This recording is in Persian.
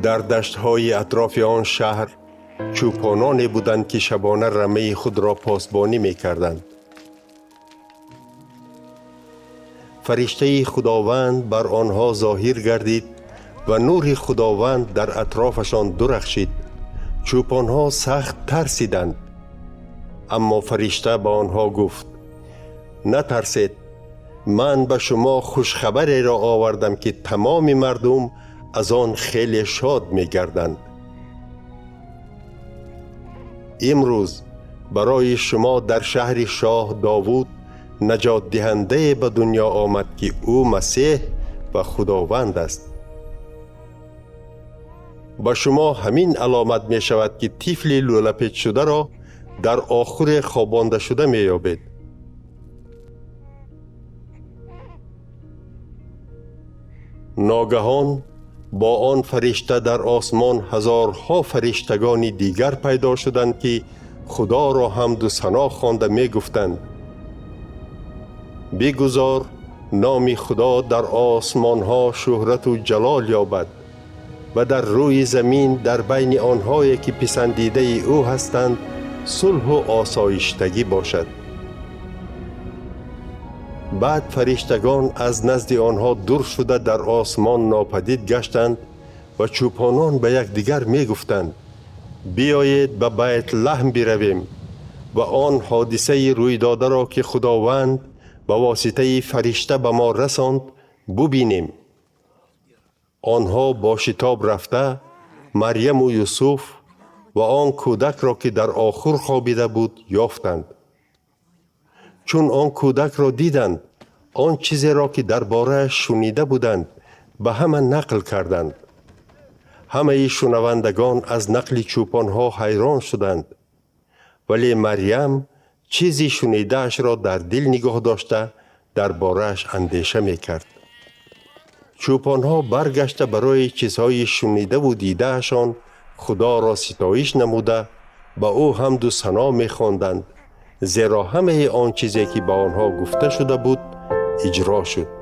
در دشت‌های اطراف آن شهر چوپانانی بودند که شبانه رمه خود را پاسبانی می‌کردند. فرشته خداوند بر آنها ظاهر گردید و نور خداوند در اطرافشان درخشید. چوپانها سخت ترسیدند. اما فرشته به آنها گفت: نترسید، من به شما خوشخبری را آوردم که تمام مردم از آن خیلی شاد می گردند. امروز برای شما در شهر شاه داوود نجات دهنده به دنیا آمد که او مسیح و خداوند است. با شما همین علامت می شود که طفل لولپیچ شده را در آخور خوابانده شده می یابید. ناگهان با آن فرشته در آسمان هزارها فرشتگان دیگر پیدا شدند که خدا را حمد و ثنا خوانده می گفتند: بگذار نام خدا در آسمان ها شهرت و جلال یابد و در روی زمین در بین آنهایی که پسندیده او هستند صلح و آسایشتگی باشد. بعد فرشتگان از نزد آنها دور شده در آسمان ناپدید گشتند و چوپانان به یکدیگر می گفتند: بیایید به بیت لحم برویم و آن حادثه روی داده را که خداوند به واسطه فرشته به ما رساند ببینیم. آنها با شتاب رفته مریم و یوسف و آن کودک را که در آخور خوابیده بود یافتند. چون آن کودک را دیدند، آن چیزی را که درباره شنیده بودند به همه نقل کردند. همه شنوندگان از نقل چوپانها حیران شدند، ولی مریم چیزی شنیده‌اش را در دل نگاه داشته درباره‌اش اندیشه می‌کرد. چوپانها برگشته برای چیزهای شنیده و دیده‌شان خدا را ستایش نموده به او حمد و ثنا می‌خواندند، زیرا همه آن چیزی که به آنها گفته شده بود اجرا شد.